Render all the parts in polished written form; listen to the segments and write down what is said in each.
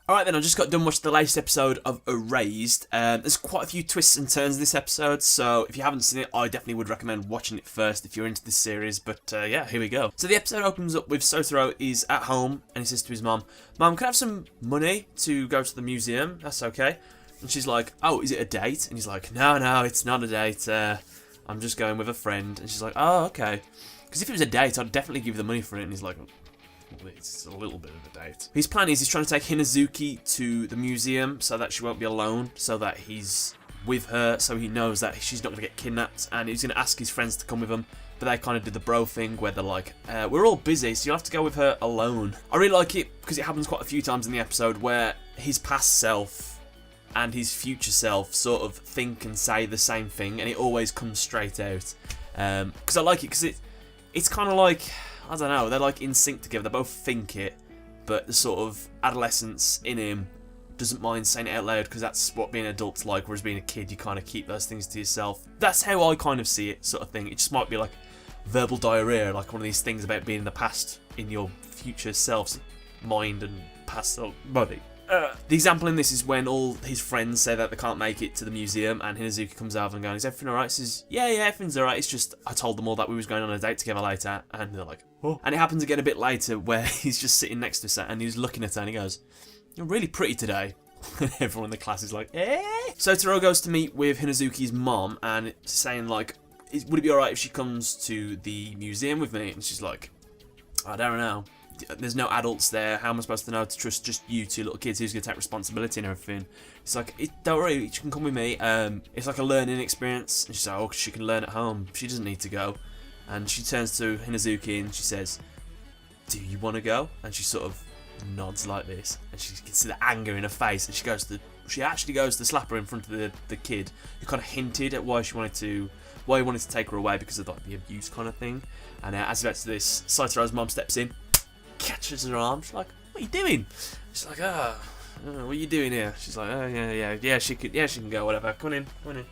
Alright then, I just got done watching the latest episode of Erased. There's quite a few twists and turns in this episode, so if you haven't seen it, I definitely would recommend watching it first if you're into this series, but yeah, here we go. So the episode opens up with Sotaro is at home, and he says to his mom, "Mom, can I have some money to go to the museum? That's okay." And she's like, "Oh, is it a date?" And he's like, No, it's not a date. I'm just going with a friend." And she's like, "Oh, okay." Because if it was a date, I'd definitely give you the money for it. And he's like, it's a little bit of a date. His plan is he's trying to take Hinazuki to the museum so that she won't be alone, so that he's with her, so he knows that she's not going to get kidnapped, and he's going to ask his friends to come with him, but they kind of did the bro thing where they're like, we're all busy, so you have to go with her alone. I really like it because it happens quite a few times in the episode where his past self and his future self sort of think and say the same thing, and it always comes straight out. Because I like it, because it's kind of like, I don't know, they're like in sync together, they both think it, but the sort of adolescence in him doesn't mind saying it out loud because that's what being an adult's like, whereas being a kid you kind of keep those things to yourself. That's how I kind of see it, sort of thing. It just might be like verbal diarrhea, like one of these things about being in the past in your future self's mind and past body. The example in this is when all his friends say that they can't make it to the museum, and Hinazuki comes over and goes, "Is everything alright?" He says, yeah, everything's alright, it's just I told them all that we was going on a date together later, and they're like, oh. And it happens again a bit later where he's just sitting next to her and he's looking at her and he goes, "You're really pretty today." And everyone in the class is like, eh? So Taro goes to meet with Hinazuki's mom and saying like, would it be alright if she comes to the museum with me? And she's like, I don't know. There's no adults there. How am I supposed to know to trust just you two little kids? Who's going to take responsibility and everything? It's like, don't worry, she can come with me. It's like a learning experience. And she's like, oh, she can learn at home. She doesn't need to go. And she turns to Hinazuki and she says, "Do you want to go?" And she sort of nods like this. And she can see the anger in her face. And she actually goes to slap her in front of the kid, who kind of hinted at why he wanted to take her away because of like the abuse kind of thing. And as he gets to this, Satoru's mom steps in, catches her arm. She's like, "What are you doing?" She's like, what are you doing here?" She's like, "Oh, yeah, she can go, whatever. Come on in.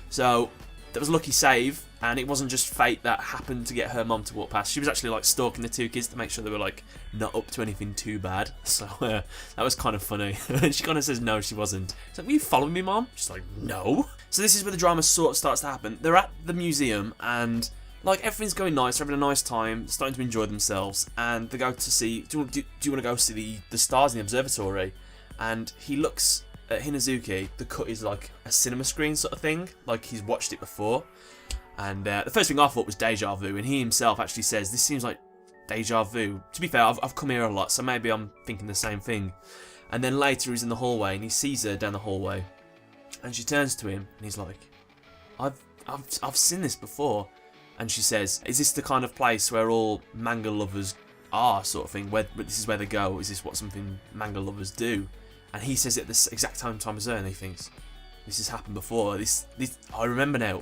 So that was a lucky save, and it wasn't just fate that happened to get her mom to walk past. She was actually like stalking the two kids to make sure they were like not up to anything too bad. So that was kind of funny. And she kind of says no, she wasn't. She's like, "Were you following me, Mom?" She's like, "No." So this is where the drama sort of starts to happen. They're at the museum and like everything's going nice, they're having a nice time, starting to enjoy themselves, and they go to see, do you want to go see the stars in the observatory? And he looks at Hinazuki. The cut is like a cinema screen sort of thing, like he's watched it before. And the first thing I thought was deja vu, and he himself actually says, "This seems like deja vu." To be fair, I've come here a lot, so maybe I'm thinking the same thing. And then later he's in the hallway, and he sees her down the hallway, and she turns to him, and he's like, I've seen this before. And she says, "Is this the kind of place where all manga lovers are, sort of thing? Where this is where they go? Is this what something manga lovers do?" And he says it at the exact same time as her, and he thinks, "This has happened before. This I remember now.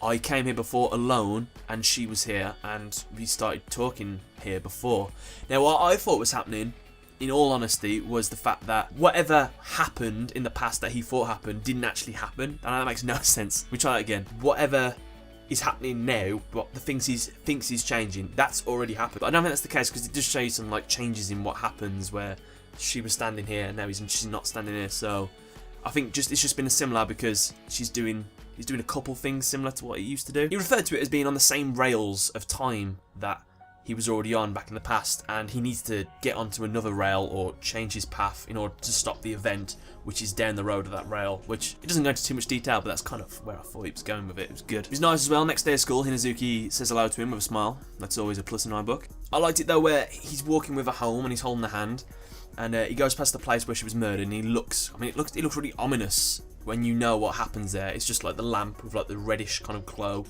I came here before alone, and she was here, and we started talking here before." Now, what I thought was happening, in all honesty, was the fact that whatever happened in the past that he thought happened didn't actually happen. And that makes no sense. We try that again. Whatever is happening now, but the things he thinks he's changing, that's already happened. But I don't think that's the case, because it does show you some like changes in what happens, where she was standing here and now she's not standing here. So I think it's just been a similar, because he's doing a couple things similar to what he used to do. He referred to it as being on the same rails of time that he was already on back in the past, and he needs to get onto another rail or change his path in order to stop the event, which is down the road of that rail, which it doesn't go into too much detail, but that's kind of where I thought he was going with it. It was good. It was nice as well. Next day at school, Hinazuki says hello to him with a smile. That's always a plus in my book. I liked it though where he's walking with her home and he's holding her hand, and he goes past the place where she was murdered, and it looks really ominous when you know what happens there. It's just like the lamp with like the reddish kind of glow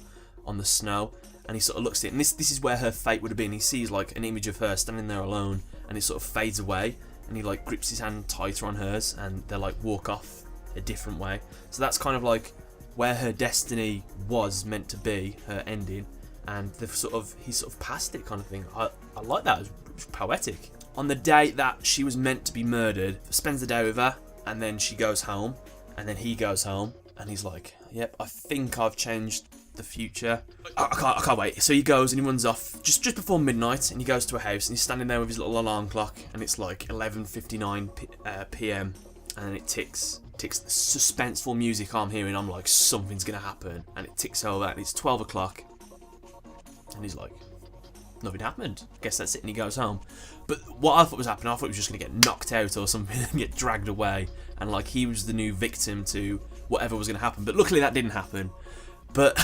on the snow. And he sort of looks at it, and this is where her fate would have been. He sees like an image of her standing there alone, and it sort of fades away, and he like grips his hand tighter on hers, and they like walk off a different way. So that's kind of like where her destiny was meant to be, her ending, and he's sort of past it kind of thing. I like that. It was poetic. On the day that she was meant to be murdered, spends the day with her, and then she goes home, and then he goes home, and he's like, "Yep, I think I've changed the future. I can't wait. So he goes and he runs off just before midnight, and he goes to a house and he's standing there with his little alarm clock, and it's like 11:59 p.m. and it ticks the suspenseful music I'm hearing. I'm like, something's gonna happen, and it ticks over and it's 12 o'clock, and he's like, nothing happened. Guess that's it, and he goes home. But what I thought was happening, I thought he was just gonna get knocked out or something and get dragged away, and like he was the new victim to whatever was gonna happen. But luckily that didn't happen. But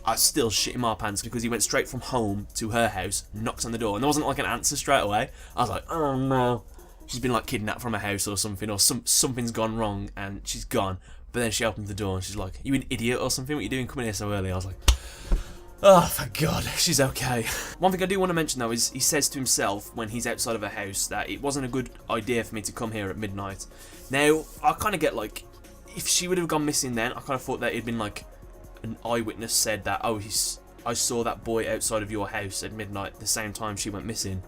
I still shit in my pants because he went straight from home to her house, knocked on the door, and there wasn't like an answer straight away. I was like, oh no, she's been like kidnapped from a house or something, or something's gone wrong and she's gone. But then she opened the door and she's like, you an idiot or something? What are you doing coming here so early? I was like, oh, thank God, she's okay. One thing I do want to mention though is he says to himself when he's outside of a house that it wasn't a good idea for me to come here at midnight. Now, I kind of get like, if she would have gone missing then, I kind of thought that it'd been like, an eyewitness said that, oh, I saw that boy outside of your house at midnight the same time she went missing.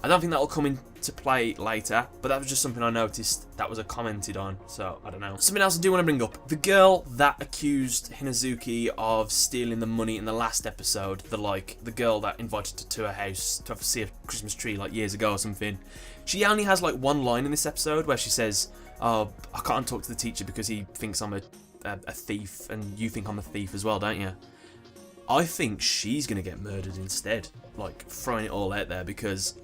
I don't think that'll come into play later, but that was just something I noticed that was commented on, so I don't know. Something else I do want to bring up. The girl that accused Hinazuki of stealing the money in the last episode, the girl that invited her to her house to see a Christmas tree like years ago or something, she only has like one line in this episode where she says, oh, I can't talk to the teacher because he thinks I'm a thief, and you think I'm a thief as well, don't you? I think she's gonna get murdered instead, like throwing it all out there, because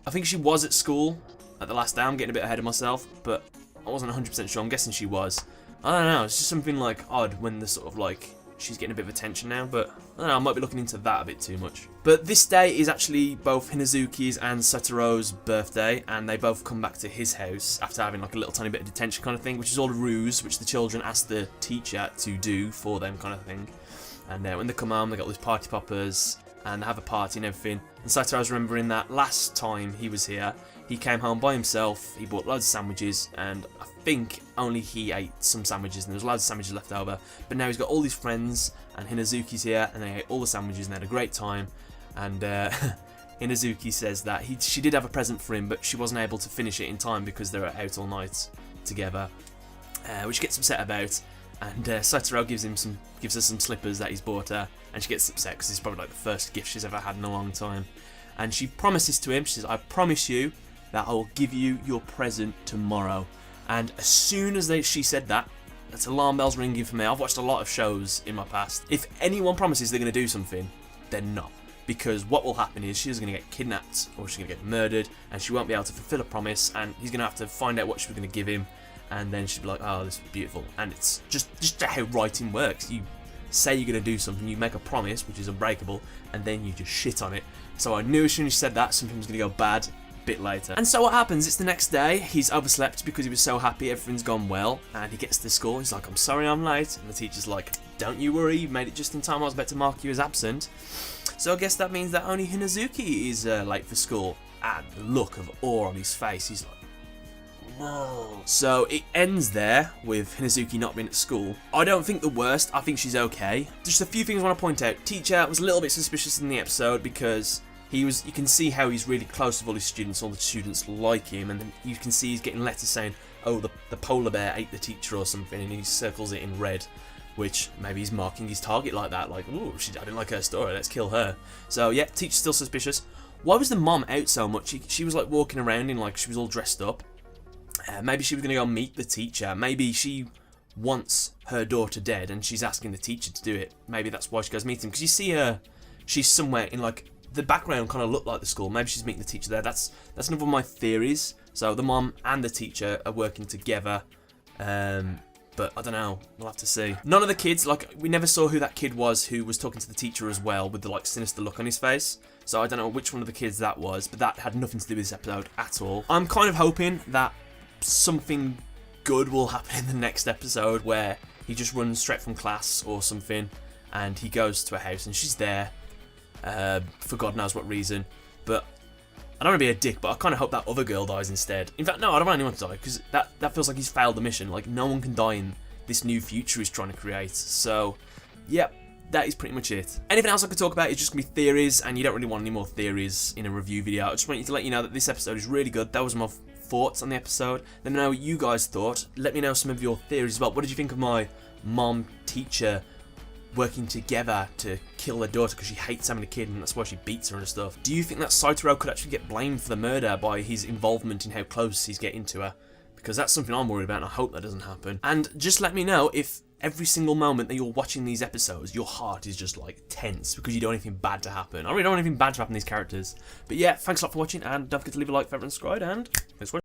I think she was at school at the last day. I'm getting a bit ahead of myself, but I wasn't 100% sure. I'm guessing she was. I don't know, it's just something like odd when the sort of like she's getting a bit of attention now, but I don't know, I might be looking into that a bit too much. But this day is actually both Hinazuki's and Satoru's birthday, and they both come back to his house after having like a little tiny bit of detention kind of thing, which is all a ruse, which the children asked the teacher to do for them kind of thing. And when they come home, they got all these party poppers, and they have a party and everything. And Satoru's remembering that last time he was here, he came home by himself, he bought loads of sandwiches, and I think only he ate some sandwiches, and there was loads of sandwiches left over. But now he's got all these friends, and Hinazuki's here, and they ate all the sandwiches, and they had a great time. And Hinazuki says that she did have a present for him, but she wasn't able to finish it in time because they were out all night together, which she gets upset about. And Satoru gives her some slippers that he's bought her, and she gets upset because it's probably like the first gift she's ever had in a long time. And she promises to him, she says, I promise you that I will give you your present tomorrow. And as soon as she said that, that's alarm bells ringing for me. I've watched a lot of shows in my past. If anyone promises they're going to do something, they're not. Because what will happen is she's going to get kidnapped, or she's going to get murdered, and she won't be able to fulfill a promise, and he's going to have to find out what she was going to give him, and then she'll be like, oh, this is beautiful. And it's just how writing works. You say you're going to do something, you make a promise, which is unbreakable, and then you just shit on it. So I knew as soon as she said that, something was going to go bad a bit later. And so what happens, it's the next day, he's overslept because he was so happy everything's gone well, and he gets to school, he's like, I'm sorry I'm late, and the teacher's like, don't you worry, you made it just in time, I was about to mark you as absent. So I guess that means that only Hinazuki is late for school, and the look of awe on his face, he's like, no. So it ends there with Hinazuki not being at school. I don't think the worst, I think she's okay. Just a few things I want to point out. Teacher was a little bit suspicious in the episode because you can see how he's really close with all his students, all the students like him, and then you can see he's getting letters saying, oh, the polar bear ate the teacher or something, and he circles it in red, which maybe he's marking his target like that, like, ooh, I didn't like her story, let's kill her. So yeah, teacher's still suspicious. Why was the mom out so much? She was like walking around in like she was all dressed up. Maybe she was going to go meet the teacher. Maybe she wants her daughter dead and she's asking the teacher to do it. Maybe that's why she goes meet him. Because you see her, she's somewhere in like, the background kind of looked like the school. Maybe she's meeting the teacher there. That's another of my theories. So the mom and the teacher are working together. But I don't know, we'll have to see. None of the kids, like, we never saw who that kid was who was talking to the teacher as well with the like sinister look on his face. So I don't know which one of the kids that was, but that had nothing to do with this episode at all. I'm kind of hoping that something good will happen in the next episode where he just runs straight from class or something and he goes to a house and she's there for God knows what reason. But I don't want to be a dick, but I kind of hope that other girl dies instead. In fact, no, I don't want anyone to die because that feels like he's failed the mission. Like, no one can die in this new future he's trying to create. So, yep, that is pretty much it. Anything else I could talk about is just going to be theories, and you don't really want any more theories in a review video. I just want you to let you know that this episode is really good. That was my thoughts on the episode. Let me know what you guys thought. Let me know some of your theories as well. What did you think of my mom-teacher working together to kill their daughter because she hates having a kid and that's why she beats her and stuff. Do you think that Satoru could actually get blamed for the murder by his involvement in how close he's getting to her? Because that's something I'm worried about and I hope that doesn't happen. And just let me know if every single moment that you're watching these episodes, your heart is just like tense because you don't want anything bad to happen. I really don't want anything bad to happen to these characters. But yeah, thanks a lot for watching and don't forget to leave a like, favorite and subscribe, and